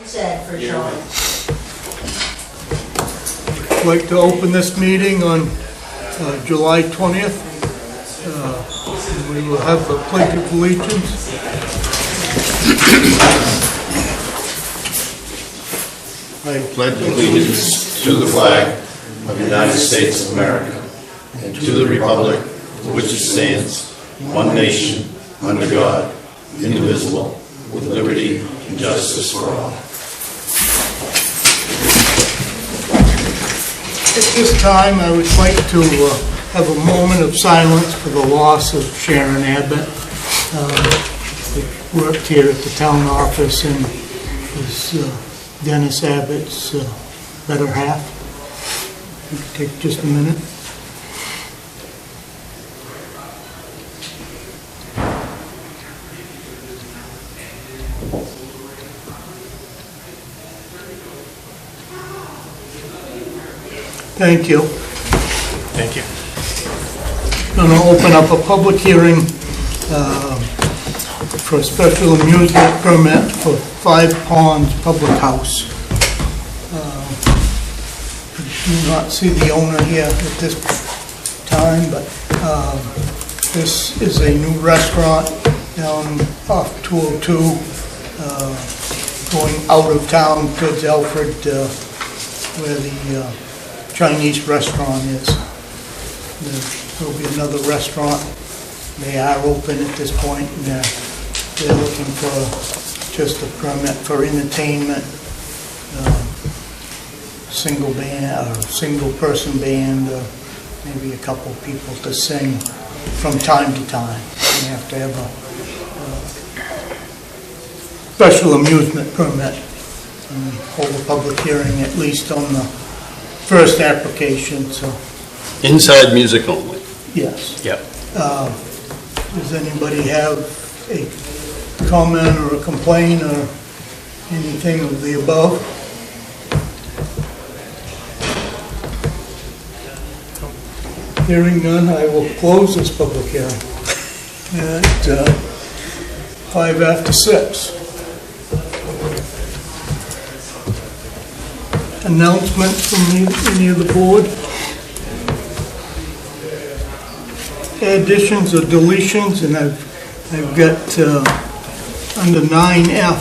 Said for sure. I'd like to open this meeting on July 20th. We will have the Pledge of Allegiance. I pledge allegiance to the flag of the United States of America and to the republic for which it stands, one nation, under God, indivisible, with liberty and justice for all. At this time, I would like to have a moment of silence for the loss of Sharon Abbott. Who worked here at the town office and was Dennis Abbott's better half. Take just a minute. Thank you. Thank you. I'm going to open up a public hearing for a special amusement permit for Five Ponds Public House. I do not see the owner here at this time, but this is a new restaurant down off 202, going out of town towards Alfred, where the Chinese restaurant is. There will be another restaurant. They are open at this point, and they're looking for just a permit for entertainment, single band or single person band, or maybe a couple people to sing from time to time. You have to have a special amusement permit and hold a public hearing at least on the first application. So Inside music only. yes. Yep. Does anybody have a comment or a complaint or anything of the above? Hearing none, I will close this public hearing at 5 after 6. Announcements from any of the board? Additions or deletions, and I've got under 9F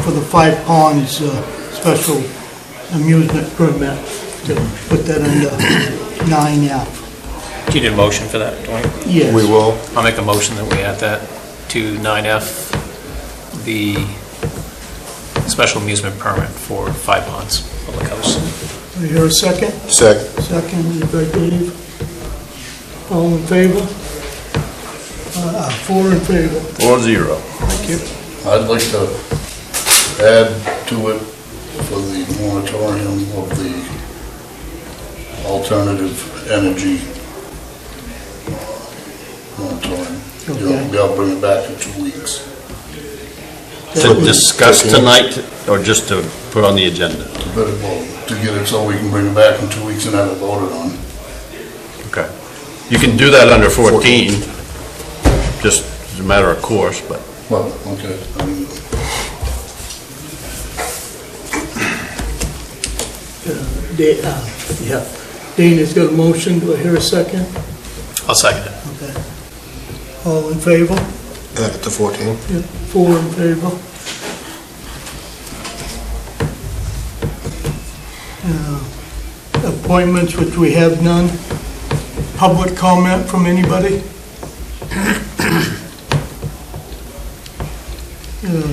for the Five Ponds special amusement permit, to put that under 9F. Do you need a motion for that, Dwayne? Yes. We will. I'll make a motion that we add that to 9F, the special amusement permit for Five Ponds Public House. Do I hear a second? Second. Second, by Dave. All in favor? 4 in favor. 4-0. Thank you. I'd like to add to it for the moratorium of the alternative energy moratorium. Okay. I'll bring it back in 2 weeks. To discuss tonight, or just to put on the agenda? To get it so we can bring it back in 2 weeks and have it voted on. Okay. You can do that under 14, just as a matter of course, but. Well, okay. Yeah. Dana's got a motion. Do I hear a second? I'll second it. Okay. All in favor? Add it to 14. Yeah, 4 in favor. Appointments, which we have none. Public comment from anybody?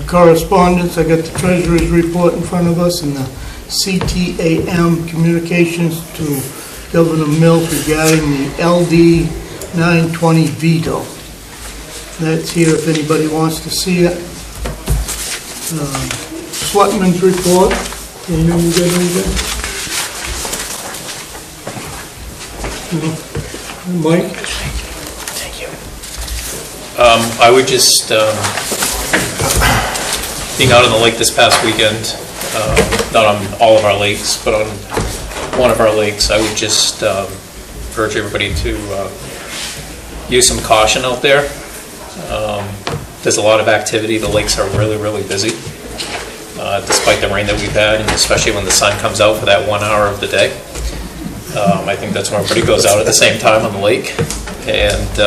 Correspondence, I got the treasurer's report in front of us and the CTAM communications to Governor Mills regarding the Ld920 Veto. That's here if anybody wants to see it. Selectmen's report. Dana, you got anything? Mike? Thank you. I would just, being out on the lake this past weekend, not on all of our lakes, but on one of our lakes, I would just urge everybody to use some caution out there. There's a lot of activity. The lakes are really, really busy. despite the rain that we've had, and especially when the sun comes out for that 1 hour of the day. I think that's when everybody goes out at the same time on the lake. And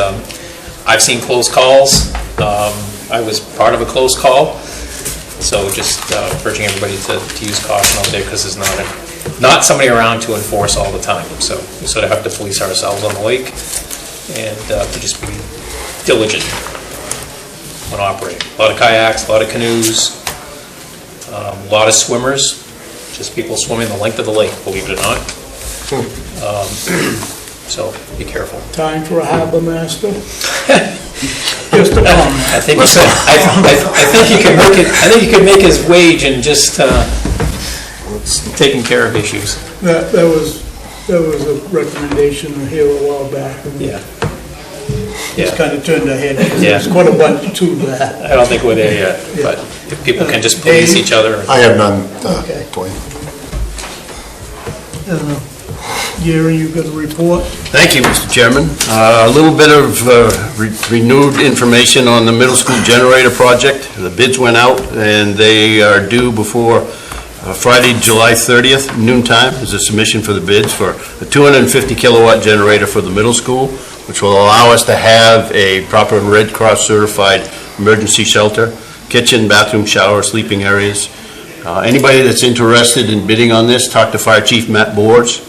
I've seen close calls. I was part of a close call. So just urging everybody to use caution out there, because there's not somebody around to enforce all the time. So we sort of have to police ourselves on the lake, and to just be diligent when operating. A lot of kayaks, a lot of canoes, a lot of swimmers, just people swimming the length of the lake, believe it or not. So be careful. Time for a harbor master? Just a comment. I think he can make it. I think he can make his wage in just taking care of issues. That was a recommendation here a while back. And Yeah. It's kind of turned ahead, because Yeah. there's quite a bunch to that. I don't think we're there yet, but if people can just police each other. I have none, Okay. Dwayne. Gary, you got a report? Thank you, Mr. Chairman. A little bit of renewed information on the middle school generator project. The bids went out, and they are due before Friday, July 30th, noontime, is a submission for the bids for a 250 kilowatt generator for the middle school, which will allow us to have a proper Red Cross certified emergency shelter, kitchen, bathroom, shower, sleeping areas. Anybody that's interested in bidding on this, talk to Fire Chief Matt Boards.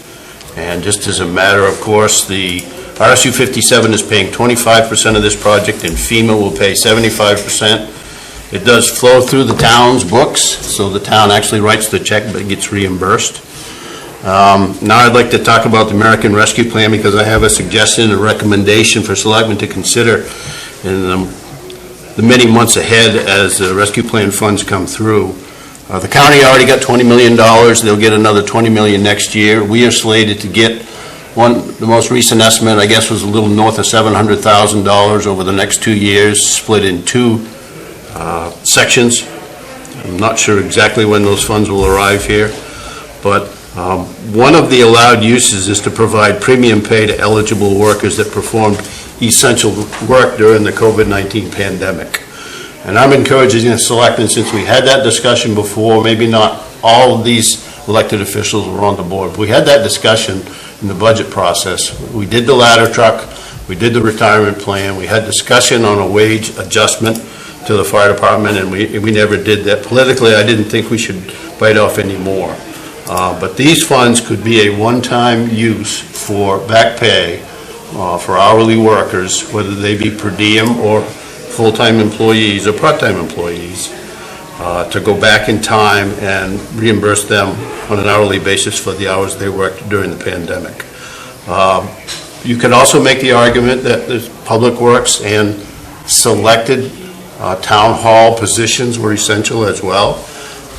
And just as a matter of course, the RSU 57 is paying 25% of this project, and FEMA will pay 75%. It does flow through the town's books, so the town actually writes the check but gets reimbursed. Now I'd like to talk about the American Rescue Plan, because I have a suggestion, a recommendation for Selectmen to consider in the many months ahead as the rescue plan funds come through. The county already got $20 million. They'll get another $20 million next year. We are slated to get the most recent estimate, I guess, was a little north of $700,000 over the next 2 years, split in two sections. I'm not sure exactly when those funds will arrive here, but one of the allowed uses is to provide premium pay to eligible workers that performed essential work during the COVID-19 pandemic. And I'm encouraging the selectmen, since we had that discussion before, maybe not all of these elected officials were on the board, but we had that discussion in the budget process. We did the ladder truck, we did the retirement plan, we had discussion on a wage adjustment to the fire department, and we never did that. Politically, I didn't think we should bite off any more. But these funds could be a one-time use for back pay for hourly workers, whether they be per diem or full-time employees or part-time employees, to go back in time and reimburse them on an hourly basis for the hours they worked during the pandemic. You could also make the argument that the Public Works and selected town hall positions were essential as well,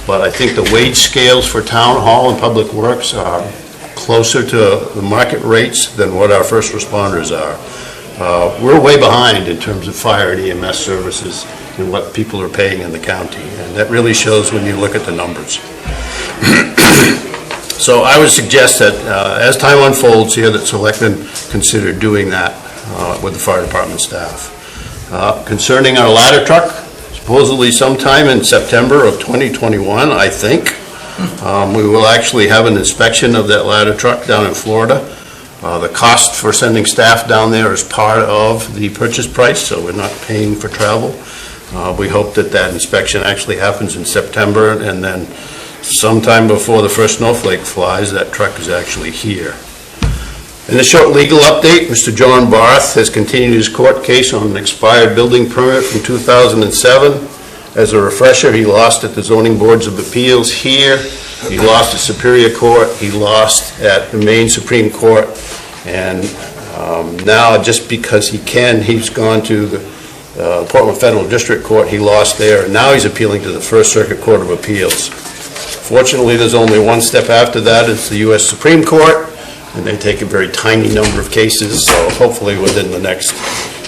but I think the wage scales for town hall and Public Works are closer to the market rates than what our first responders are. We're way behind in terms of fire and EMS services and what people are paying in the county, and that really shows when you look at the numbers. So I would suggest that as time unfolds here, that selectmen consider doing that with the fire department staff. Concerning our ladder truck, supposedly sometime in September of 2021, I think, we will actually have an inspection of that ladder truck down in Florida. The cost for sending staff down there is part of the purchase price, so we're not paying for travel. We hope that that inspection actually happens in September, and then sometime before the first snowflake flies, that truck is actually here. In a short legal update, Mr. John Barth has continued his court case on an expired building permit from 2007. As a refresher, he lost at the zoning boards of appeals here, he lost at Superior Court, he lost at the Maine Supreme Court, and now just because he can, he's gone to the Portland Federal District Court, he lost there, and now he's appealing to the First Circuit Court of Appeals. Fortunately, there's only one step after that, it's the U.S. Supreme Court, and they take a very tiny number of cases, so hopefully within the next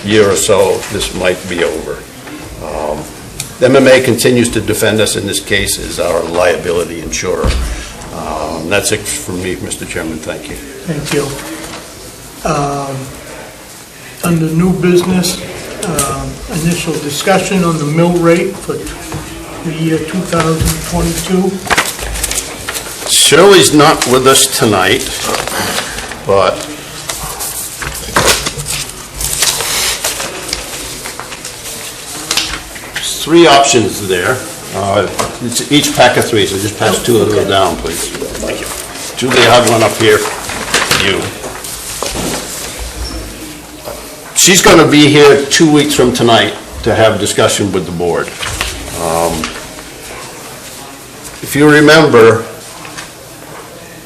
year or so, this might be over. The MMA continues to defend us in this case as our liability insurer. That's it from me, Mr. Chairman. Thank you. Thank you. Under new business, initial discussion on the mill rate for the year 2022. Shirley's not with us tonight, but there's three options there. It's each pack of three, so just pass two of those down, please. Thank you. Julie, I have one up here for you. She's going to be here 2 weeks from tonight to have discussion with the board. If you remember,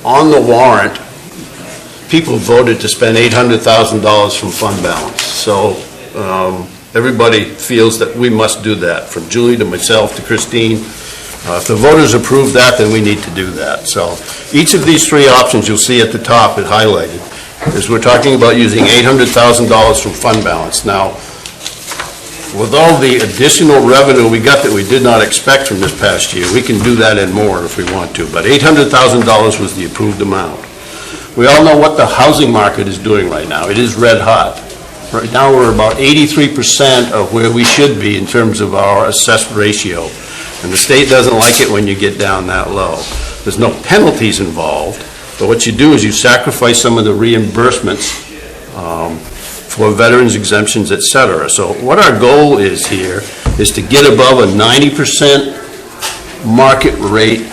on the warrant, people voted to spend $800,000 from fund balance. So everybody feels that we must do that, from Julie to myself to Christine. If the voters approve that, then we need to do that. So each of these three options you'll see at the top, it highlighted, is we're talking about using $800,000 from fund balance. Now, with all the additional revenue we got that we did not expect from this past year, we can do that and more if we want to, but $800,000 was the approved amount. We all know what the housing market is doing right now. It is red hot. Right now, we're about 83% of where we should be in terms of our assessed ratio, and the state doesn't like it when you get down that low. There's no penalties involved, but what you do is you sacrifice some of the reimbursements for veterans exemptions, et cetera. So what our goal is here is to get above a 90% market rate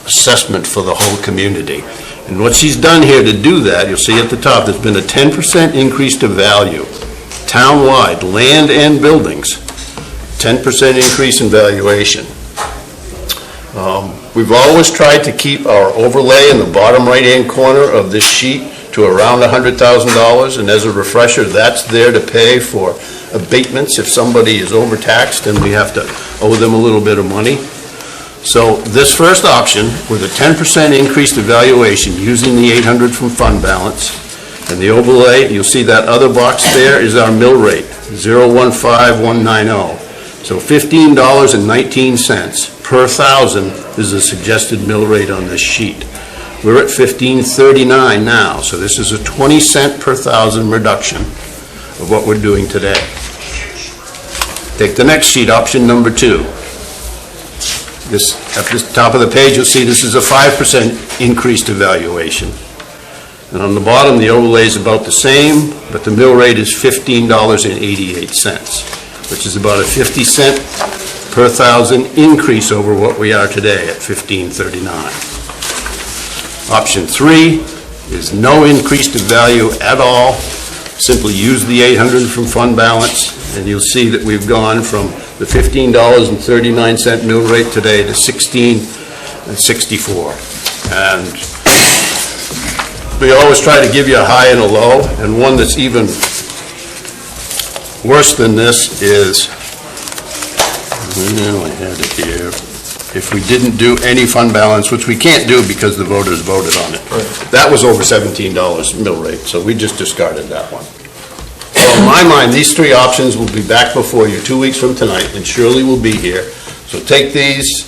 assessment for the whole community. And what she's done here to do that, you'll see at the top, there's been a 10% increase to value, town-wide, land and buildings, 10% increase in valuation. We've always tried to keep our overlay in the bottom right-hand corner of this sheet to around $100,000, and as a refresher, that's there to pay for abatements if somebody is overtaxed and we have to owe them a little bit of money. So this first option, with a 10% increase to valuation using the 800 from fund balance, and the overlay, you'll see that other box there is our mill rate, 0.15190. So $15.19 per thousand is the suggested mill rate on this sheet. We're at $15.39 now, so this is a 20 cent per thousand reduction of what we're doing today. Take the next sheet, option number 2. At the top of the page, you'll see this is a 5% increase to valuation. And on the bottom, the overlay is about the same, but the mill rate is $15.88, which is about a 50 cent per thousand increase over what we are today at $15.39. Option 3 is no increase to value at all. Simply use the 800 from fund balance, and you'll see that we've gone from the $15.39 mill rate today to $16.64. And we always try to give you a high and a low, and one that's even worse than this is, I had it here, if we didn't do any fund balance, which we can't do because the voters voted on it. Right. That was over $17 mill rate, so we just discarded that one. So in my mind, these three options will be back before you 2 weeks from tonight, and Shirley will be here. So take these,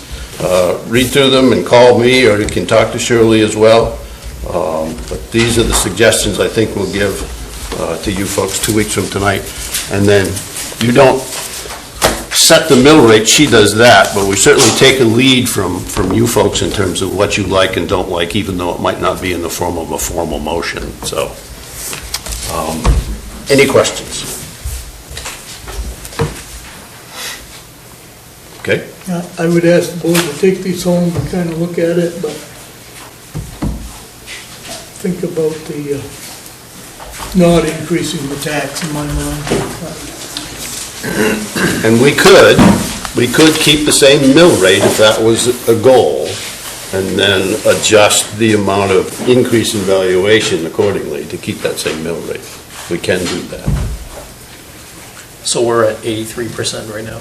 read through them, and call me, or you can talk to Shirley as well. But these are the suggestions I think we'll give to you folks 2 weeks from tonight. And then you don't set the mill rate, she does that, but we certainly take a lead from you folks in terms of what you like and don't like, even though it might not be in the form of a formal motion. So, any questions? Okay. I would ask the board to take these home and kind of look at it, but think about the not increasing the tax in my mind. And we could keep the same mill rate if that was a goal, and then adjust the amount of increase in valuation accordingly to keep that same mill rate. We can do that. So we're at 83% right now,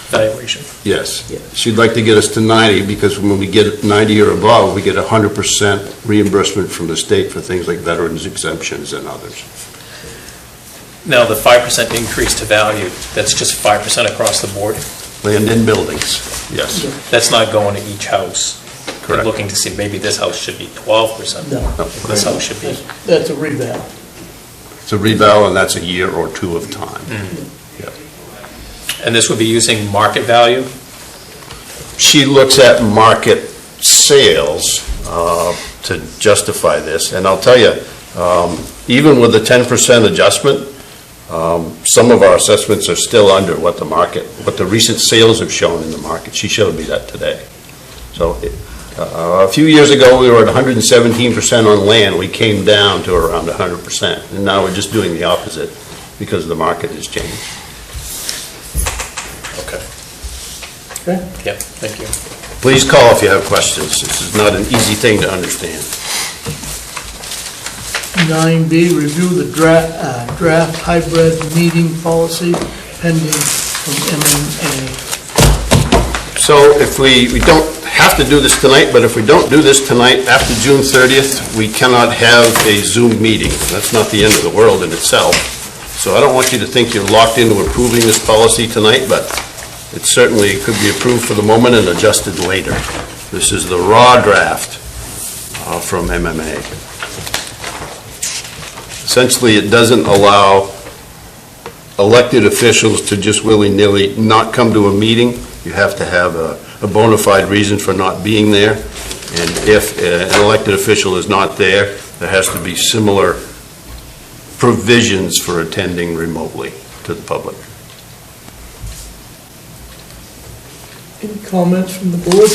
valuation. Yes. She'd like to get us to 90, because when we get 90 or above, we get 100% reimbursement from the state for things like veterans exemptions and others. Now, the 5% increase to value, that's just 5% across the board? Land and buildings, yes. That's not going to each house? Correct. You're looking to see, maybe this house should be 12%. No. This house should be... That's a reval. It's a reval, and that's a year or two of time. Mm-hmm. And this would be using market value? she looks at market sales to justify this, and I'll tell you, even with the 10% adjustment, some of our assessments are still under what the recent sales have shown in the market. She showed me that today. So a few years ago, we were at 117% on land. We came down to around 100%, and now we're just doing the opposite because the market has changed. Okay. Okay. Yep, thank you. Please call if you have questions. This is not an easy thing to understand. 9B, review the draft hybrid meeting policy pending from MMA. So if we don't have to do this tonight, but if we don't do this tonight, after June 30th, we cannot have a Zoom meeting. That's not the end of the world in itself. So I don't want you to think you're locked into approving this policy tonight, but it certainly could be approved for the moment and adjusted later. This is the raw draft from MMA. Essentially, it doesn't allow elected officials to just willy-nilly not come to a meeting. You have to have a bona fide reason for not being there. And if an elected official is not there, there has to be similar provisions for attending remotely to the public. Any comments from the board?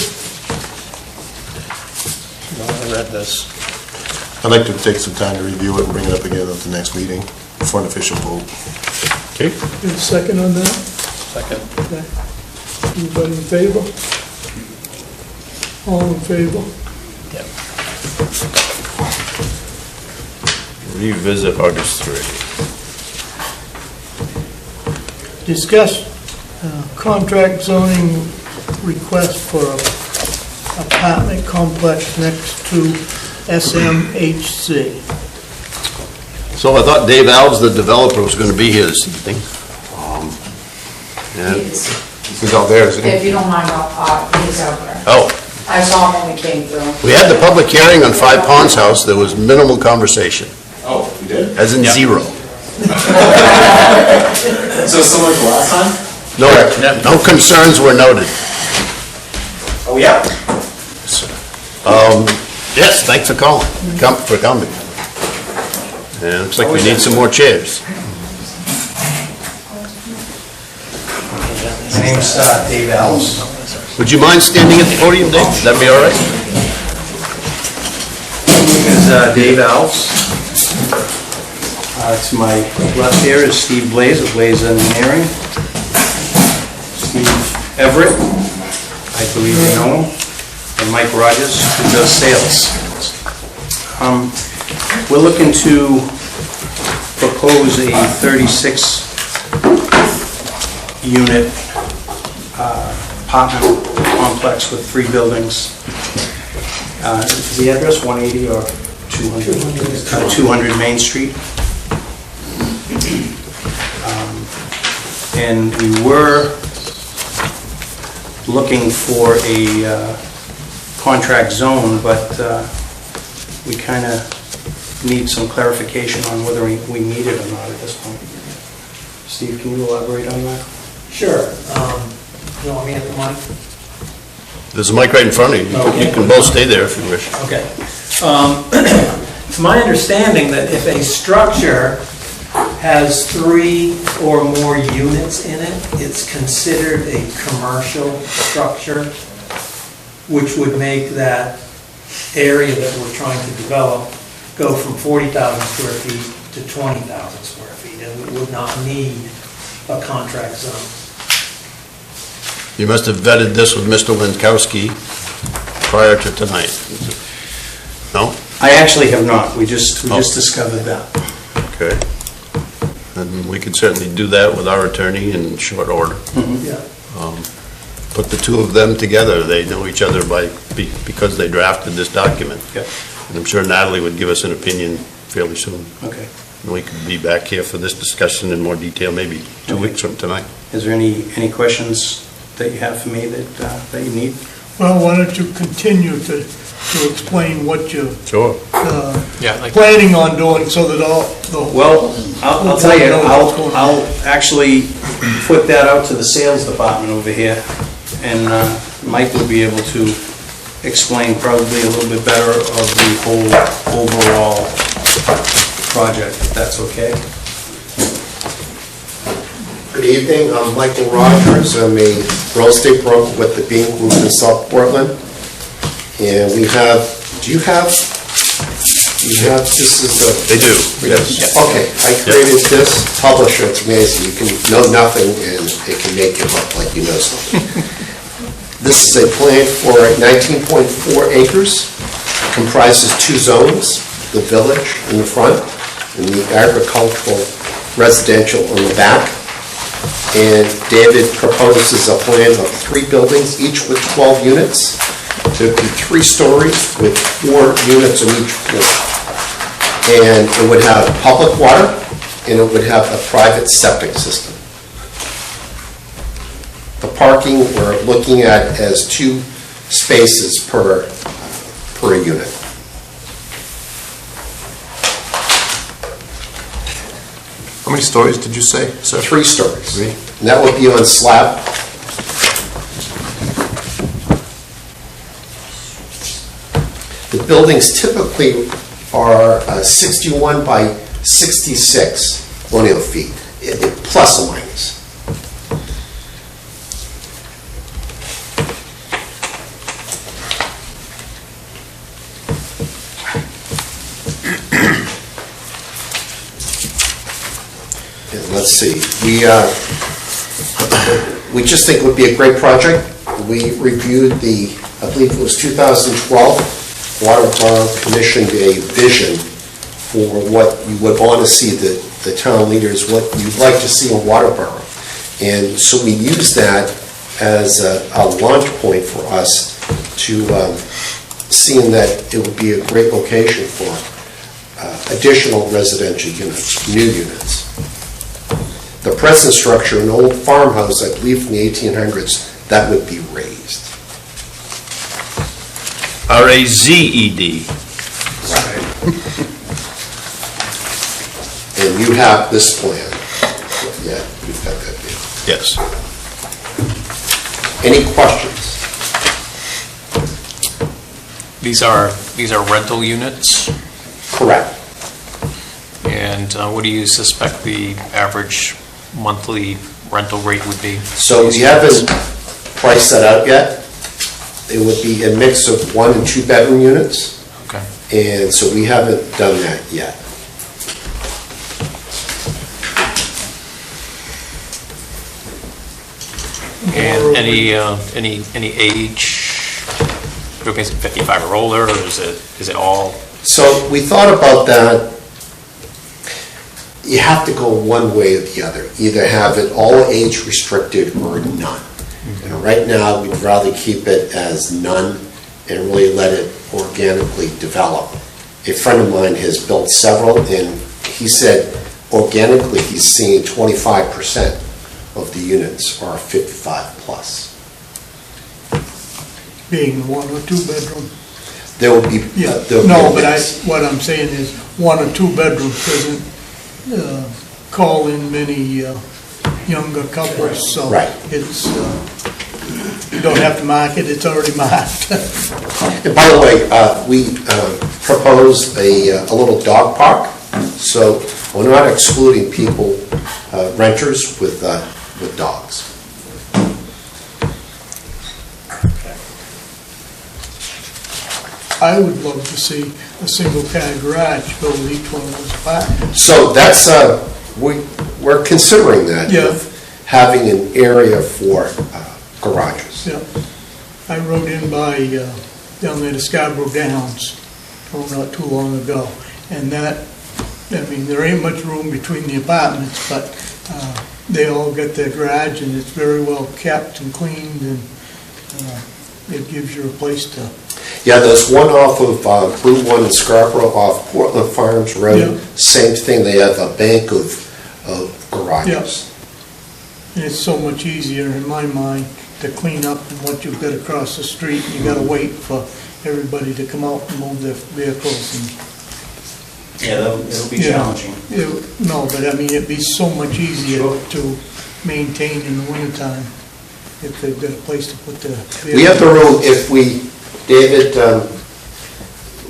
No, I read this. I'd like to take some time to review it and bring it up again at the next meeting for an official vote. Okay? Any second on that? Second. Okay. Anybody in favor? All in favor? Yep. Revisit August 3. Discuss contract zoning request for apartment complex next to SMHC. So I thought Dave Alves, the developer, was going to be here this evening. And He's out there, isn't he? If you don't mind, he's out there. oh, I saw him when we came through. we had the public hearing on 5 Ponds House. There was minimal conversation, Oh, we did? as in zero. So similar to last time? No concerns were noted. Oh, yeah. Yes, thanks for calling, for coming. And it looks like we need some more chairs. My name's Dave Alves. Would you mind standing at the podium, Dave? Would that be all right? My name is Dave Alves. To my left here is Steve Blaze of Blaze Engineering. Steve Everett, I believe you know him, and Mike Rogers, who does sales. We're looking to propose a 36-unit apartment complex with 3 buildings. Is the address 180 or 200? 200 Main Street. And we were looking for a contract zone, but we kind of need some clarification on whether we need it or not at this point. Steve, can you elaborate on that? Sure. You want me at the mic? There's a mic right in front of you. You can both stay there if you wish. Okay. It's my understanding that if a structure has 3 or more units in it, it's considered a commercial structure, which would make that area that we're trying to develop go from 40,000 square feet to 20,000 square feet, and we would not need a contract zone. You must have vetted this with Mr. Winkowski prior to tonight. No? I actually have not. We just discovered that. Okay. And we could certainly do that with our attorney in short order. Yeah. Put the two of them together. They know each other because they drafted this document. Yep. And I'm sure Natalie would give us an opinion fairly soon. Okay. And we could be back here for this discussion in more detail, maybe 2 weeks from tonight. Is there any questions that you have for me that you need? Well, why don't you continue to explain what you're Sure. planning on doing so that all the... Well, I'll tell you, I'll actually put that out to the sales department over here, and Mike will be able to explain probably a little bit better of the whole overall project, if that's okay. Good evening, I'm Michael Rogers. I'm a real estate broker with the Bean Group in South Portland. And we have, this is the... They do, yes. Okay, I created this publisher, it's amazing. You can know nothing and it can make you look like you know something. This is a plan for 19.4 acres, comprises 2 zones, the village in the front and the agricultural residential on the back. And David proposes a plan of 3 buildings, each with 12 units. There'd be 3 stories with 4 units on each floor. And it would have public water, and it would have a private septic system. The parking we're looking at as 2 spaces per unit. How many stories did you say, sir? 3 stories. 3? And that would be on slab. The buildings typically are 61 by 66 linear feet, plus or minus. And let's see, we just think it would be a great project. We reviewed the, I believe it was 2012, Waterboro commissioned a vision for what you would want to see the town leaders, what you'd like to see in Waterboro. And so we used that as a launch point for us to seeing that it would be a great location for additional residential units, new units. The present structure, an old farmhouse, I believe from the 1800s, that would be raised. R-A-Z-E-D. And you have this plan. Yeah, you've got that view. Yes. Any questions? These are rental units, Correct. and what do you suspect the average monthly rental rate would be? So we haven't priced that out yet. It would be a mix of 1 and 2 bedroom units. Okay. And so we haven't done that yet. And any age? Okay, is it 55 or older, or is it all? So we thought about that. You have to go one way or the other. Either have it all age restricted or none. And right now, we'd rather keep it as none and really let it organically develop. A friend of mine has built several, and he said organically he's seeing 25% of the units are 55 plus. Being 1 or 2 bedroom. There will be, Yeah, there'll be no, a but mix. what I'm saying is 1 or 2 bedrooms doesn't call in many younger couples, so Right. it's, you don't have to mark it, it's already marked. And by the way, we proposed a little dog park, so we're not excluding people, renters with dogs. I would love to see a single-car garage built in each one of those apartments. So that's, we're considering that. Yeah. Of having an area for garages. Yeah. I rode in by, down there to Scarborough Downs, not too long ago, and that, I mean, there ain't much room between the apartments, but they all got their garage, and it's very well kept and cleaned, and it gives you a place to... Yeah, there's one off of Route 1 in Scarborough off Portland Farms Road. Yeah. Same thing, they have a bank of garages. And it's so much easier, in my mind, to clean up than what you've got across the street. You gotta wait for everybody to come out and move their vehicles and... Yeah, it'll be Yeah. challenging. No, but I mean, it'd be so much easier to maintain in the wintertime. if they've got a place to put the vehicle. We have the room, if we, David,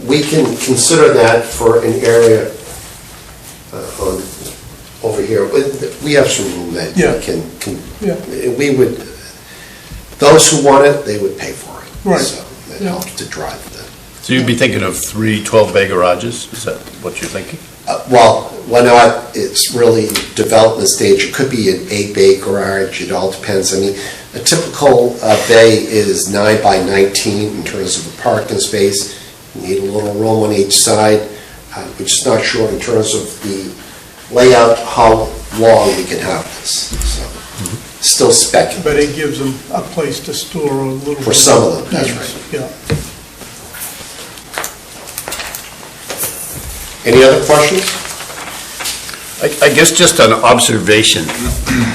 we can consider that for an area over here. We have some room that Yeah. Yeah. we would, those who want it, they would pay for it. Right. So that Yeah. helps to drive the. So you'd be thinking of 3 12-bay garages? Is that what you're thinking? Well, why not? It's really development stage. It could be an 8-bay garage. It all depends. I mean, a typical bay is 9 by 19 in terms of a parking space. You need a little room on each side. We're just not sure in terms of the layout, how long we can have this. So, still speculative. But it gives them a place to store a little bit. For some of them, that's Yes, right. Yeah. Any other questions? I guess just an observation,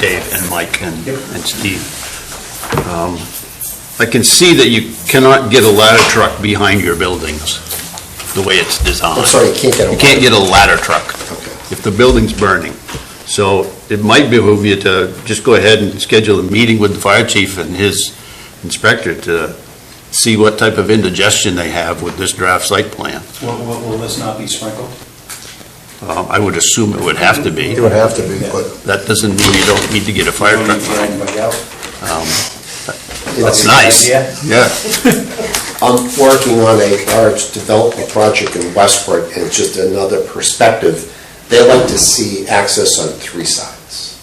Dave and Mike and Steve. I can see that you cannot get a ladder truck behind your buildings, the way it's designed. I'm sorry, you can't get a. You can't get a ladder truck Okay. if the building's burning. So it might behoove you to just go ahead and schedule a meeting with the fire chief and his inspector to see what type of indigestion they have with this draft site plan. Will this not be sprinkled? I would assume it would have to be. It would have to be, but That doesn't mean you don't need to get a fire truck. Anybody else? That's nice. Yeah. Yeah. I'm working on a large development project in Westport, and it's just another perspective. They like to see access on 3 sides.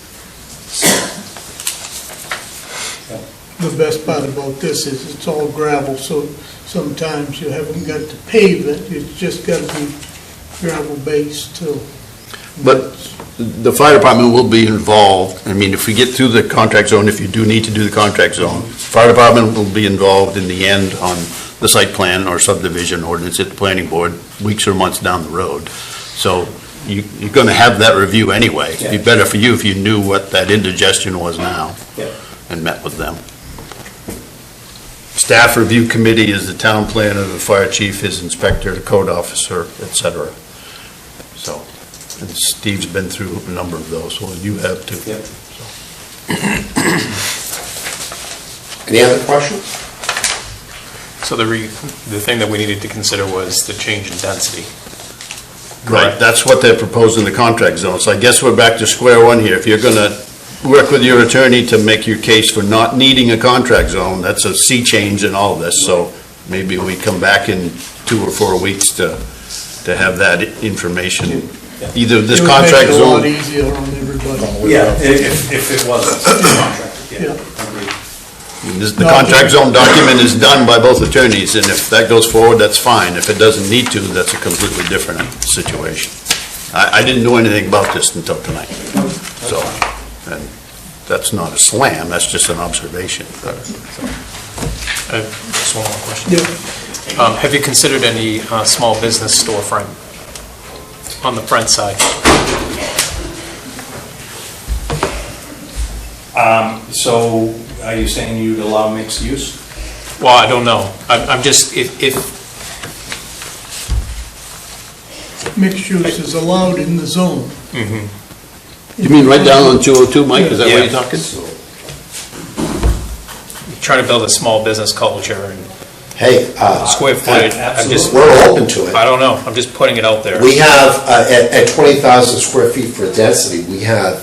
The best part about this is it's all gravel, so sometimes you haven't got to pave it, it's just got to be gravel based too. But the fire department will be involved. I mean, if we get through the contract zone, if you do need to do the contract zone, fire department will be involved in the end on the site plan or subdivision ordinance at the planning board, weeks or months down the road. So you're going to have that review anyway. It'd be better for you if you knew what that indigestion was now and met with them. Staff review committee is the town planner, the fire chief, his inspector, the code officer, et cetera. So, and Steve's been through a number of those, so you have too. Yep. Any other questions? So the thing that we needed to consider was the change in density. Right, that's what they're proposing, the contract zone. So I guess we're back to square one here. If you're going to work with your attorney to make your case for not needing a contract zone, that's a sea change in all of this. So maybe we come back in 2 or 4 weeks to have that information. Either this contract It would make it a lot zone, easier on everybody. Yeah, if it wasn't contracted, yeah. Yeah. the contract zone document is done by both attorneys, and if that goes forward, that's fine. If it doesn't need to, that's a completely different situation. I didn't know anything about this until tonight. So, and that's not a slam, that's just an observation. Just one more question. Yeah. Have you considered any small business storefront on the front side? So are you saying you'd allow mixed use? Well, I don't know. I'm just, if Mixed use is allowed in the zone. You mean right down on 202, Mike, is that what Yeah. you're talking? trying to build a small business culture and Hey, square footage, I'm just, we're open to it. I don't know, I'm just putting it out there. We have, at 20,000 square feet for density, we have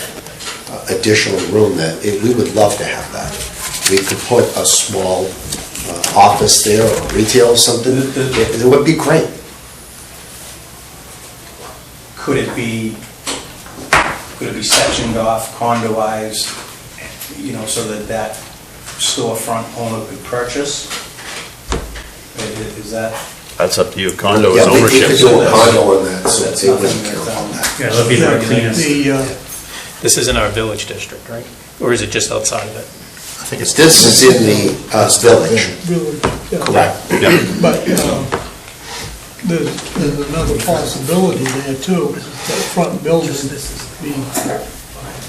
additional room that, we would love to have that. We could put a small office there or retail or something. It would be great. Could it be sectioned off, condoized, so that storefront owner could purchase? Is that? That's up to you, condo is Yeah, we ownership. could do a condo on that, so That's they wouldn't nothing care that, about that. Yeah, that'd be very clean. This is in our village district, right? Or is it just outside of it? I think it's This is in the village, Village, yeah. correct? But there's another possibility there too, that front building be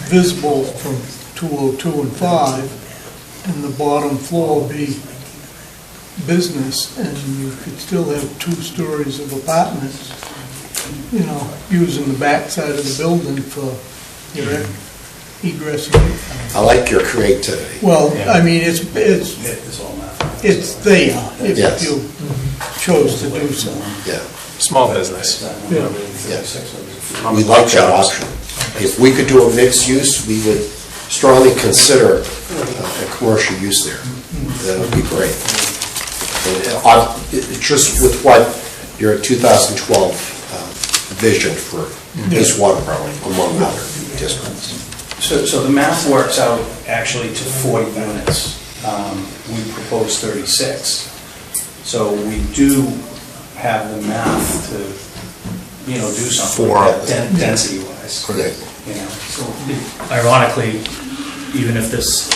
visible from 202 and 5, and the bottom floor be business, and you could still have 2 stories of apartments, using the back side of the building for your egress. I like your creativity. Well, I mean, it's there Yes. if you chose to do so. Yeah, Small business. Yeah. yeah. We like that option. If we could do a mixed use, we would strongly consider a commercial use there. That would be great. And, just with what your 2012 vision for East Waterboro, among other districts. So the math works out actually to 40 units. We propose 36. So we do have the math to, do something like that, density-wise. Correct. So Ironically, even if this,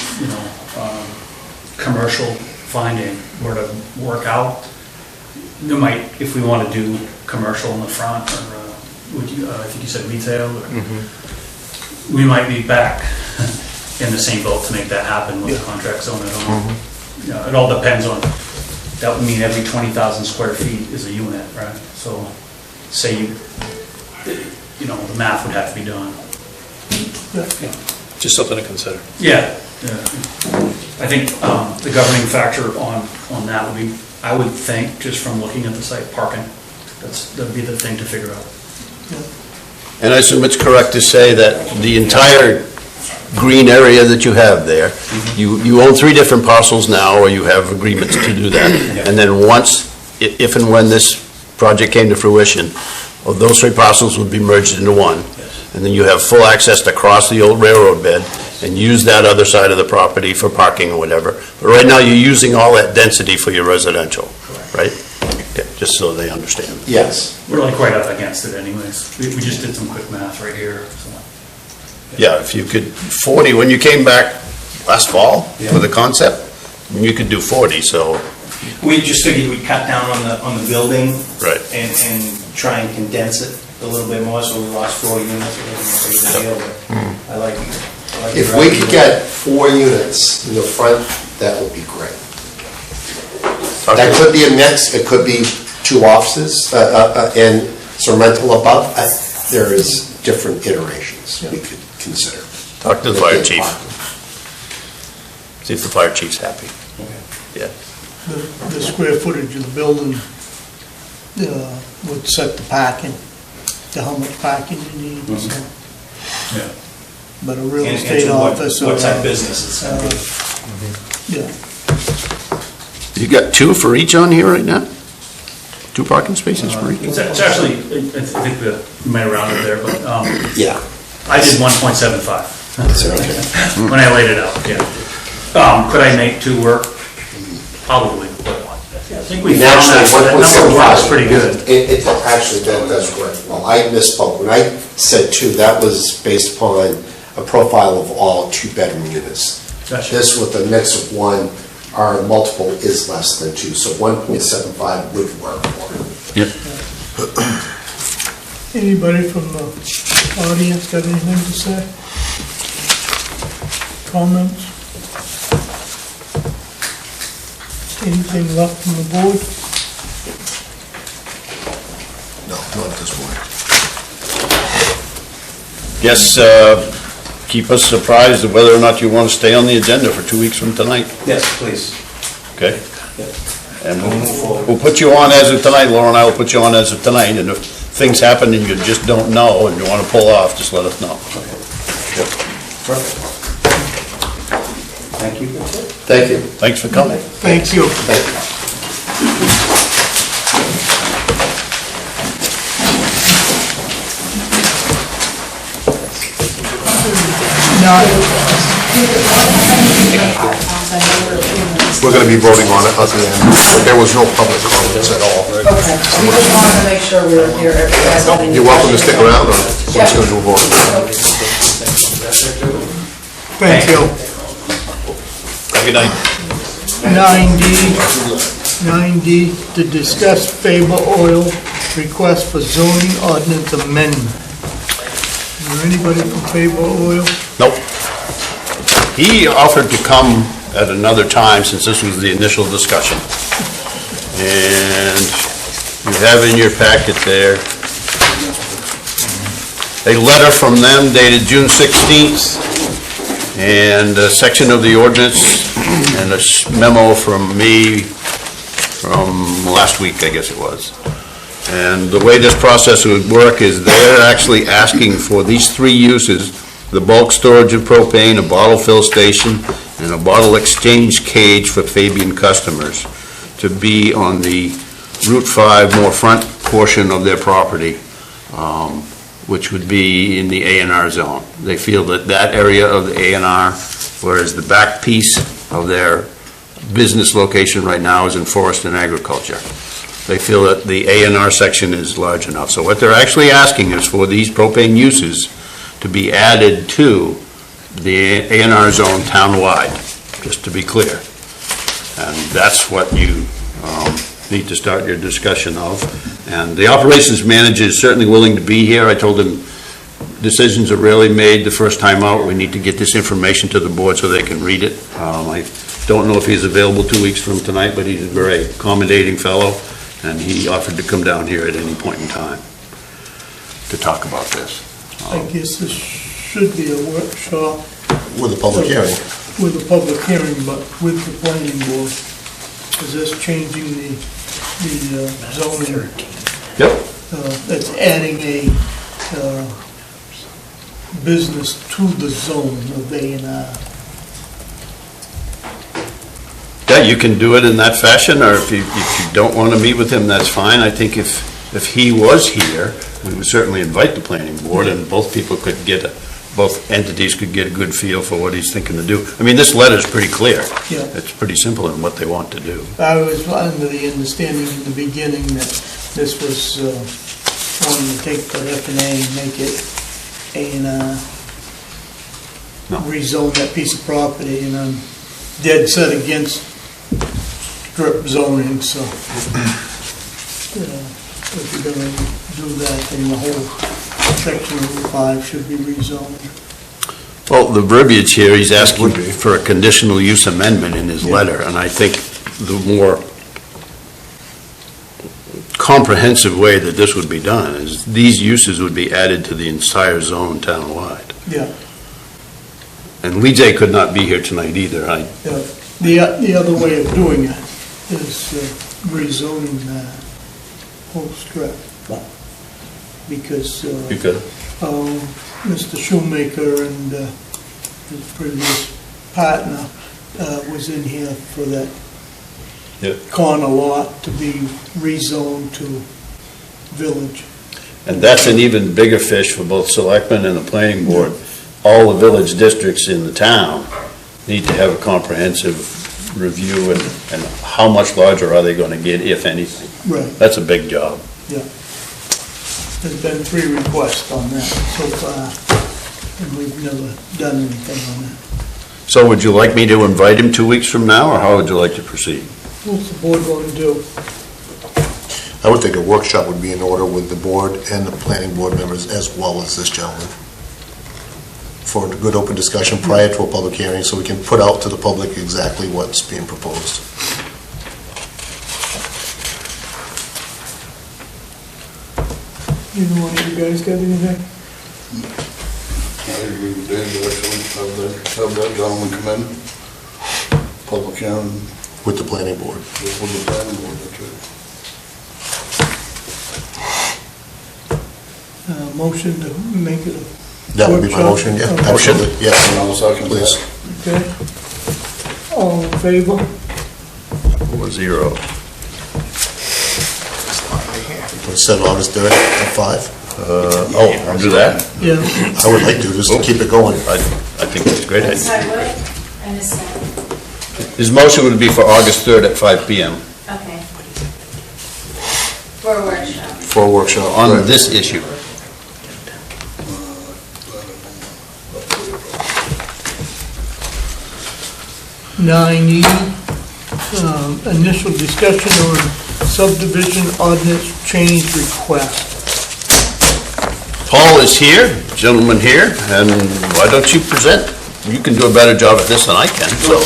commercial finding were to work out, there might, if we want to do commercial in the front, or I think you said retail, or we might be back in the same boat to make that happen with the contract zone at home. It all depends on, that would mean every 20,000 square feet is a unit, right? So say the math would have to be done. Just something to consider. Yeah. I think the governing factor on that would be, I would think, just from looking at the site, parking. That'd be the thing to figure out. And I assume it's correct to say that the entire green area that you have there, you own 3 different parcels now, or you have agreements to do that. And then once, if and when this project came to fruition, those 3 parcels would be merged into one. And then you have full access to cross the old railroad bed and use that other side of the property for parking or whatever. But right now, you're using all that density for your residential, right? Okay, just so they understand. Yes. We're like right up against it anyways. We just did some quick math right here, so. Yeah, if you could, 40, when you came back last fall for the concept, you could do 40, so. we just figured we'd cut down on the building. Right. And try and condense it a little bit more, so we lost 4 units. It wasn't a big deal, but I like it. If we could get 4 units in the front, that would be great. That could be a mix, it could be 2 offices and some rental above. There is different iterations we could consider. Talk to the fire chief. See if the fire chief's happy. Yeah. The square footage of the building would set the parking, to how much parking you need. So. Yeah. But a real And estate to office or... what type of business it's going to be. Yeah. You got 2 for each on here right now? 2 parking spaces for each? It's actually, I think we might have rounded there, but Yeah. I did 1.75 That's okay. when I laid it out, yeah. Could I make 2 work? Probably, but I think we And found actually, that number works pretty good. Actually, that's correct. Well, I misspoke. When I said 2, that was based upon a profile of all 2-bedroom units. Gotcha. This with a mix of 1, our multiple is less than 2, so 1.75 would work for it. Yep. Anybody from the audience got anything to say? Comments? Anything left from the board? No, not at this point. Guess, keep us surprised of whether or not you want to stay on the agenda for 2 weeks from tonight, Yes, please. okay? Yeah. And We'll move forward. we'll put you on as of tonight, Laura and I will put you on as of tonight, and if things happen and you just don't know and you want to pull off, just let us know. Perfect. Thank you. Thank you. Thanks for coming. Thank you. Thank you. Now, We're going to be voting on it at the end. There was no public comments at all. Okay, we just wanted to make sure we were here. If you guys have any You're welcome to stick questions. around, or we're just going to do a vote. thank you. Good night. 9D, to discuss Faber Oil request for zoning ordinance amendment. Is there anybody from Faber Oil? Nope. He offered to come at another time, since this was the initial discussion. And you have in your packet there a letter from them dated June 16th, and a section of the ordinance, and a memo from me from last week, I guess it was. And the way this process would work is they're actually asking for these three uses: the bulk storage of propane, a bottle fill station, and a bottle exchange cage for Fabian customers, to be on the Route 5 more front portion of their property, which would be in the A&R zone. They feel that that area of the A&R, whereas the back piece of their business location right now is in forest and agriculture. They feel that the A&R section is large enough. So what they're actually asking is for these propane uses to be added to the A&R zone townwide, just to be clear. And that's what you need to start your discussion of. And the operations manager is certainly willing to be here. I told him decisions are rarely made the first time out. We need to get this information to the board so they can read it. I don't know if he's available 2 weeks from tonight, but he's a very accommodating fellow, and he offered to come down here at any point in time to talk about this. I guess this should be a workshop. With a public hearing. With a public hearing, but with the planning board. Is this changing the zoning? Yep. That's adding a business to the zone of A&R. Yeah, you can do it in that fashion, or if you don't want to meet with him, that's fine. I think if he was here, we would certainly invite the planning board, and both people could get both entities could get a good feel for what he's thinking to do. I mean, this letter's pretty clear. Yeah. It's pretty simple in what they want to do. I was under the understanding in the beginning that this was wanting to take the F&A and make it A&R, No. rezone that piece of property, and I'm dead set against strip zoning, so if you're gonna do that, then the whole section of Route 5 should be rezoned. Well, the verbiage here, he's asking for a conditional use amendment in his letter, and I think the more comprehensive way that this would be done is these uses would be added to the entire zone townwide. Yeah. And Lee J could not be here tonight either. The other way of doing it is rezoning that whole strip, because Mr. Shoemaker and his previous partner was in here for that corner lot to be rezoned to village. And that's an even bigger fish for both selectmen and the planning board. All the village districts in the town need to have a comprehensive review, and how much larger are they going to get, if anything. Right. That's a big job. Yeah. There's been 3 requests on that so far, and we've never done anything on that. So would you like me to invite him 2 weeks from now, or how would you like to proceed? What's the board going to do? I would think a workshop would be in order with the board and the planning board members, as well as this gentleman, for a good open discussion prior to a public hearing, so we can put out to the public exactly what's being proposed. Either one of you guys got anything? I agree with Dan, have that gentleman come in, public hearing With the planning board. with the planning board, that's it. Motion to make it a That would be my workshop? motion, yeah, Okay. absolutely, yes. And I'll second Please. that. Okay. All in favor? 4-0. Let's set August 3rd at 5. I'll do that. Yeah. I would like to, just to keep it going. I think that's a great idea. Sorry, what? I missed that. His motion would be for August 3rd at 5 PM Okay. For a workshop. For a workshop. on Right. this issue. 9E, initial discussion on subdivision ordinance change request. Paul is here, gentleman here, and why don't you present? You can do a better job at this than I can, so.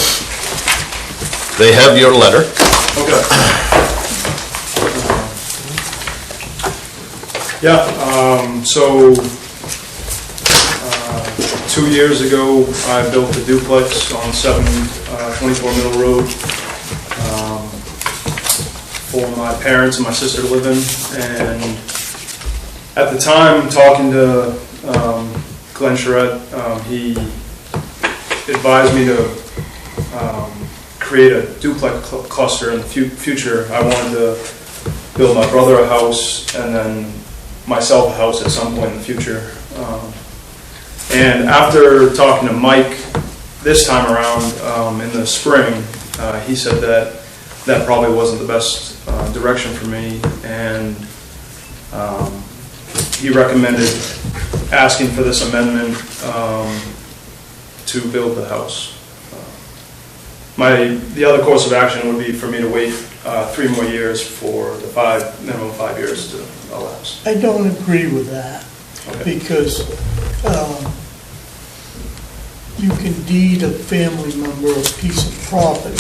They have your letter. Yeah, so, to 2 years ago, I built a duplex on 724 Middle Road for my parents and my sister to live in. And at the time, talking to Glenn Charette, he advised me to create a duplex cluster in the future. I wanted to build my brother a house and then myself a house at some point in the future. And after talking to Mike this time around in the spring, he said that that probably wasn't the best direction for me, and he recommended asking for this amendment to build the house. The other course of action would be for me to wait 3 more years for the minimum 5 years to elapse. I don't agree with that, Okay. because you can deed a family member a piece of property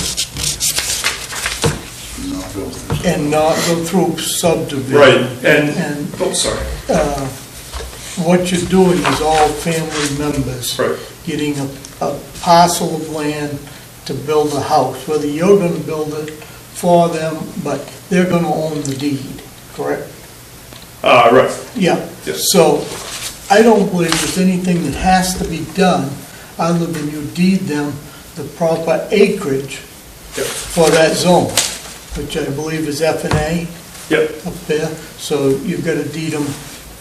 and not go through subdivision. Right, and And sorry. what you're doing is all family members Right. getting a parcel of land to build a house, whether you're gonna build it for them, but they're gonna own the deed, correct? Right. Yeah. Yes. So I don't believe there's anything that has to be done other than you deed them the proper acreage Yep. for that zone, which I believe is F and A Yep. up there. So you've got to deed them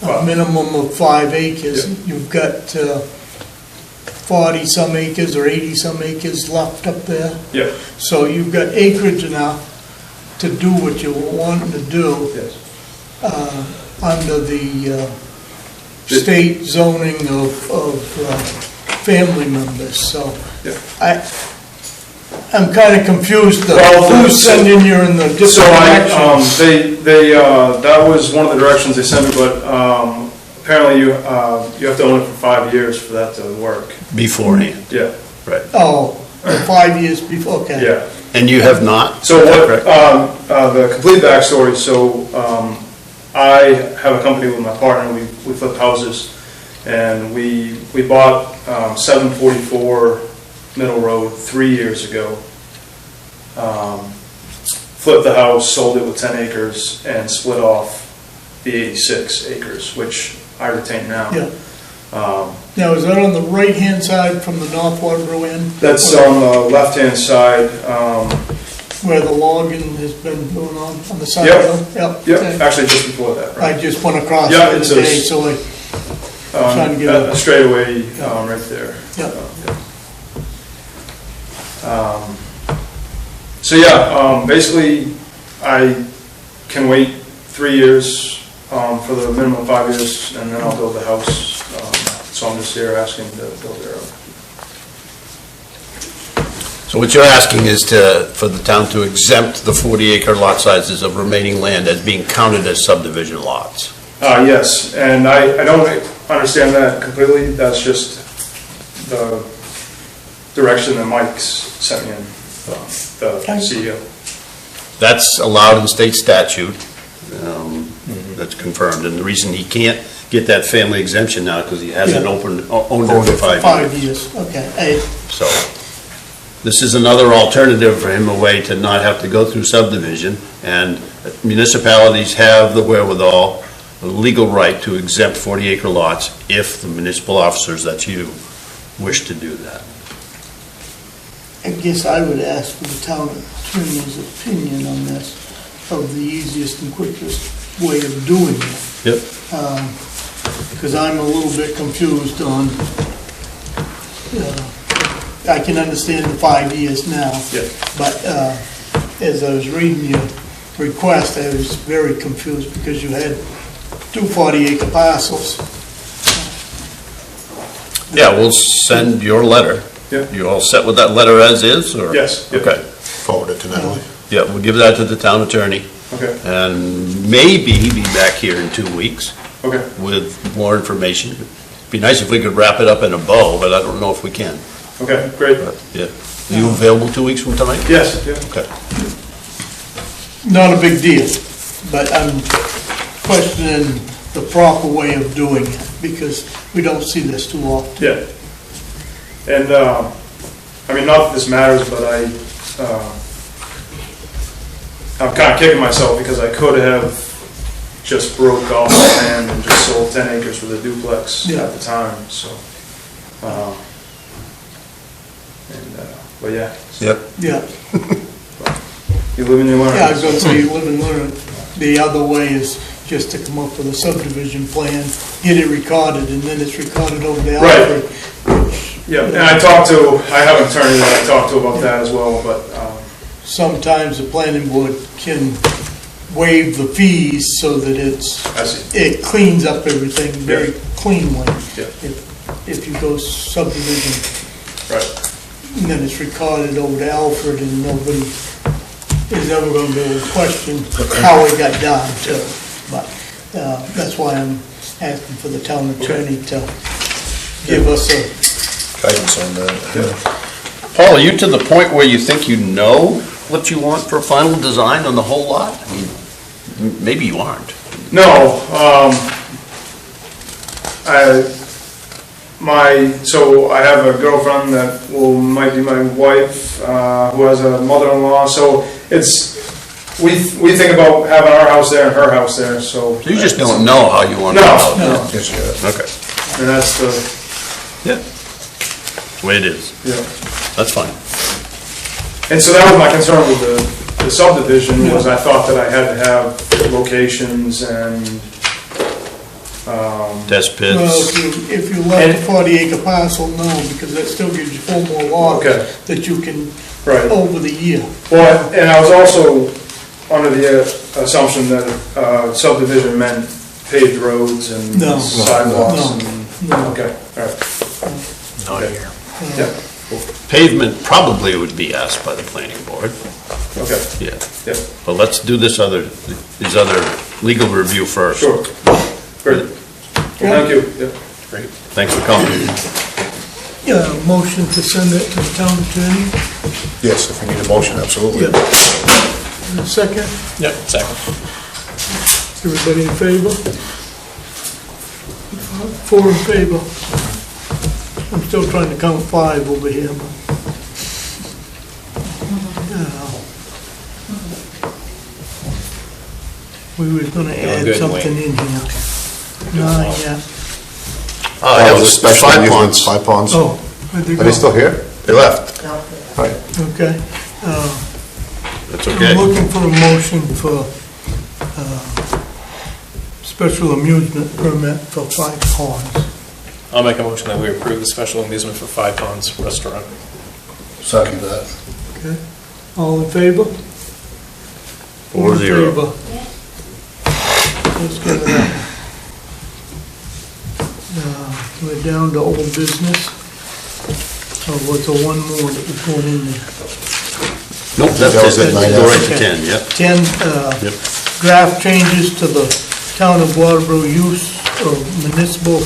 a Wow. minimum of 5 acres. Yep. You've got 40-some acres or 80-some acres left up there. Yep. So you've got acreage enough to do what you're wanting to do Yes. under the state zoning of family members. So Yeah. I'm kind of confused Well, though. Who's sending you in the So different directions? that was one of the directions they sent me, but apparently you have to own it for 5 years for that to work. Beforehand, Yeah. right. Oh, 5 years before, okay. Yeah. And you have not? So Is that what, correct? the complete backstory, so I have a company with my partner, we flip houses, and we bought 744 Middle Road 3 years ago. Flipped the house, sold it with 10 acres, and split off the 86 acres, which I retain now. Yeah. Now, is that on the right-hand side from the North Waterboro end? That's on the left-hand side. Where the logging has been going on the side Yep. of the... Yep, okay. actually just before that, I right? just went across Yeah, the it's other a- day, so I, trying to get A straightaway right there. yeah. So yeah, basically, I can wait 3 years for the minimum 5 years, and then I'll build the house. So I'm just here asking to build it out. So what you're asking is for the town to exempt the 40-acre lot sizes of remaining land as being counted as subdivision lots? Yes, and I don't understand that completely. That's just the direction that Mike's sent me in, the CEO. That's allowed in state statute. That's confirmed. And the reason he can't get that family exemption now because he hasn't owned it for 5 years. 5 years, okay. So this is another alternative for him, a way to not have to go through subdivision. And municipalities have the wherewithal, the legal right to exempt 40-acre lots if the municipal officers, that's you, wish to do that. I guess I would ask for the town attorney's opinion on this, of the easiest and quickest way of doing it. Yep. Because I'm a little bit confused on, I can understand the 5 years now. Yeah. But as I was reading your request, I was very confused because you had 2 40-acre parcels. Yeah, we'll send your letter. Yeah. You all set with that letter as is, or? Yes, yep. Okay. Forward it to Natalie. Yeah, we'll give that to the town attorney, Okay, and maybe be back here in 2 weeks okay. with more information. Be nice if we could wrap it up in a bow, but I don't know if we can. Okay, great. But, yeah. Are you available 2 weeks from tonight? Yes, yeah. Okay. Not a big deal, but I'm questioning the proper way of doing it because we don't see this too often. Yeah. And, I mean, not that this matters, but I'm kind of kicking myself because I could have just broke off the land and just sold 10 acres for the duplex at the time, so. But yeah. Yep. Yeah, You live and you learn. yeah, I was gonna say, you live and learn. The other way is just to come up with a subdivision plan, get it recorded, and then it's recorded over the Right. Alfred. Yeah, and I have an attorney that I talked to about that as well, but, Sometimes the planning board can waive the fees so that I see. it cleans up everything very cleanly. Yeah. If you go subdivision, Right. and then it's recorded over to Alfred, and nobody is ever gonna be able to question how it got done, too. But, that's why I'm asking for the town attorney to give us a, Guidance on that. Paul, are you to the point where you think you know what you want for a final design on the whole lot? I mean, maybe you aren't. No, so I have a girlfriend that might be my wife, who has a mother-in-law, so we think about having our house there and her house there, so. So you just don't know how you want No, it? no, Yes, yeah. Okay. and that's the, Yeah. The way it is. yeah. That's fine. And so that was my concern with the subdivision, was I thought that I had to have locations and, Test well, pits. if you let the 40-acre parcel, no, because that still gives you 4 more lots Okay. that you can, right. over the year. Well, and I was also under the assumption that subdivision meant paved roads and No. sidewalks No. and, No. okay, all right. Not here. Yeah, Pavement probably would be asked by the planning board. okay, Yeah. yeah, But let's do these other legal review first. sure. Great. Well, thank you, yeah. Great. Thanks for coming. Yeah, motion to send it to the town attorney. Yes, if we need a motion, absolutely. Yeah. Second, Yep, second. everybody in favor? 4 in favor. I'm still trying to count 5 over here, but. We were gonna add good, something Wayne. in here. No, yeah. Oh, yeah, the special Five amusements, Ponds. 5 ponds. Oh, where'd they Are go? they still here? They left. Okay. That's I'm okay. looking for a motion for special amusement permit for 5 ponds. I'll make a motion that we approve the special amusement for 5 Ponds Restaurant. Second that. Okay. All in favor? 4-0. favor. Let's get it up. We're down to old business. Oh, was there one more that was going in there? Nope, That was that's at it. nine Go right after. to 10, yep. 10, Yep. draft changes to the town of Waterboro use of municipal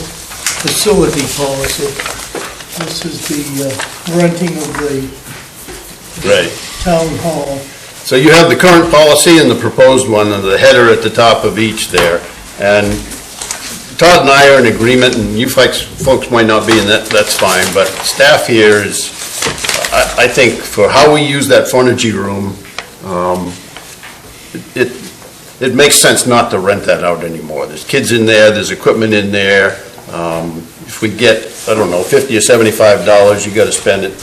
facility policy. This is the renting of the Right. town hall. So you have the current policy and the proposed one, and the header at the top of each there. And Todd and I are in agreement, and you folks might not be, and that's fine, but staff here is, I think, for how we use that furniture room, it makes sense not to rent that out anymore. There's kids in there, there's equipment in there. If we get, I don't know, $50 or $75, you gotta spend it,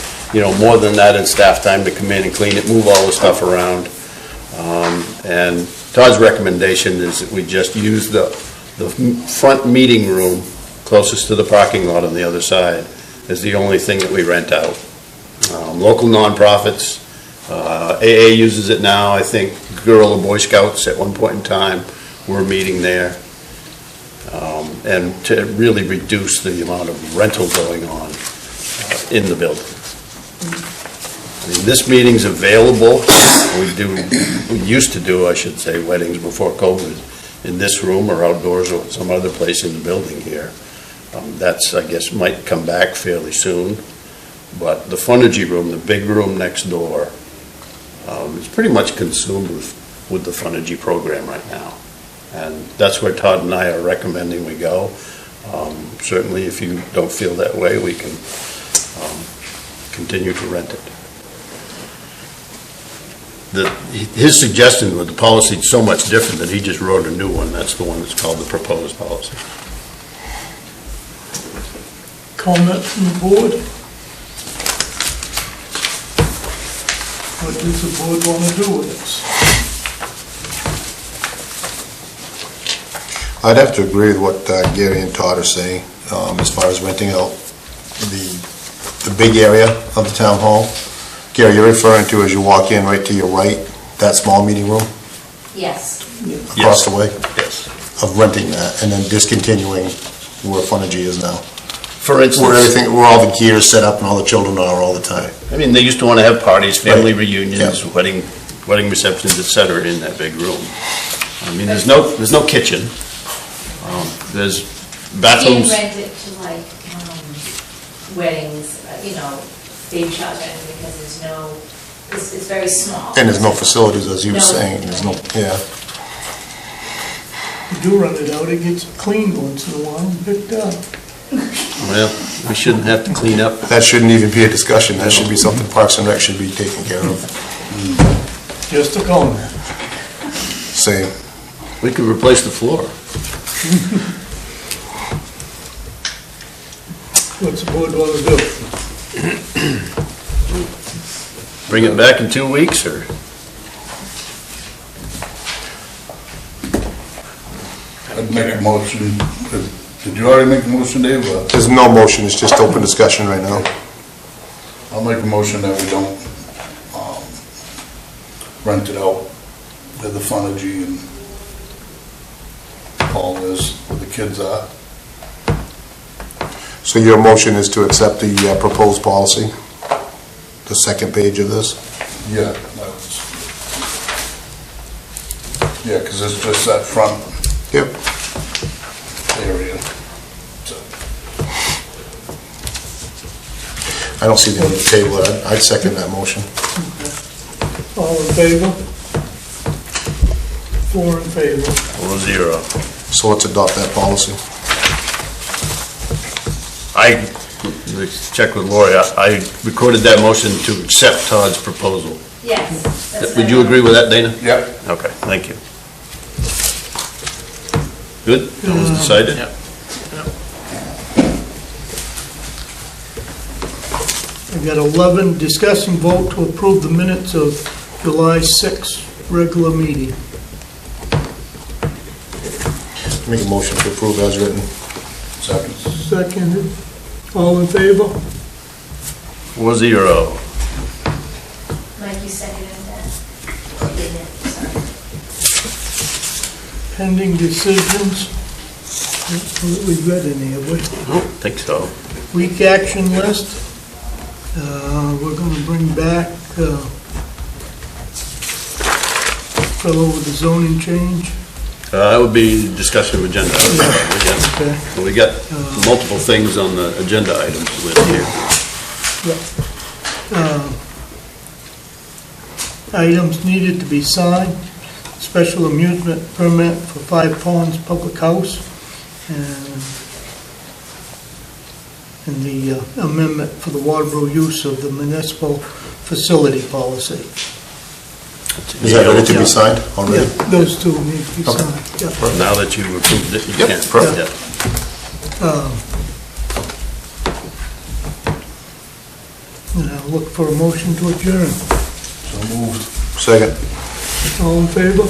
more than that in staff time to come in and clean it, move all the stuff around. And Todd's recommendation is that we just use the front meeting room closest to the parking lot on the other side is the only thing that we rent out. Local nonprofits, AA uses it now, I think Girl or Boy Scouts at one point in time were meeting there. And to really reduce the amount of rental going on in the building. I mean, this meeting's available. We used to do, I should say, weddings before COVID in this room or outdoors or some other place in the building here. That's, I guess, might come back fairly soon. But the furniture room, the big room next door, is pretty much consumed with the furniture program right now. And that's where Todd and I are recommending we go. Certainly, if you don't feel that way, we can continue to rent it. His suggestion with the policy is so much different that he just wrote a new one. That's the one that's called the proposed policy. Comment from the board? What does the board want to do with this? I'd have to agree with what Gary and Todd are saying, as far as renting out the big area of the town hall. Gary, you're referring to as you walk in right to your right, that small meeting room Yes. across the way? Yes. Of renting that and then discontinuing where Funagi is now. For instance. Where all the gear is set up and all the children are all the time. I mean, they used to want to have parties, family Right. reunions, Yeah. wedding receptions, et cetera, in that big room. I mean, there's no kitchen. There's bathrooms. You can't rent it to like weddings, baby showers, or anything, because there's no, it's very small. And there's no facilities, as you were No. saying, there's no, yeah. You do run it out, it gets cleaned once in a while and picked up. Well, we shouldn't have to clean up. That shouldn't even be a discussion, that should be something Parks and Rec should be taking care of. Just a comment. Same. We could replace the floor. What's the board want to do? Bring it back in 2 weeks, or? I'd make a motion. Did you already make a motion, Dave? There's no motion, it's just open discussion right now. I'll make a motion that we don't rent it out with the Funagi and all this, where the kids are. So your motion is to accept the proposed policy? The second page of this? Yeah, because it's just that front Yep. area. So, I don't see the need to table it, I'd second that motion. All in favor? 4 in favor. 4-0. So let's adopt that policy. I checked with Lori, I recorded that motion to accept Todd's proposal. Yes. that's Would what you I- agree with that, Dana? Yep. Okay, thank you. Good, that was decided? Yeah. I've got 11, discuss and vote to approve the minutes of July 6th regular meeting. Make a motion to approve as written. Second. Seconded. All in favor? 4-0. Mike, you seconded that? Oh, you did, sorry. Pending decisions. We've got any, have we? I don't think so. Week action list. We're going to bring back, fellow with the zoning change. That would be discussion of agenda. Okay. So we got multiple things on the agenda items list here. Items needed to be signed. Special Amusement Permit for Five Ponds Public House. And the amendment for the Waterboro use of the municipal facility policy. Is that ready to be signed already? Yeah, those two need to be Okay. signed. Yeah. Now that you've approved it, you Yep, can. perfect. Yeah. And I'll look for a motion to adjourn. So moved. Second. All in favor?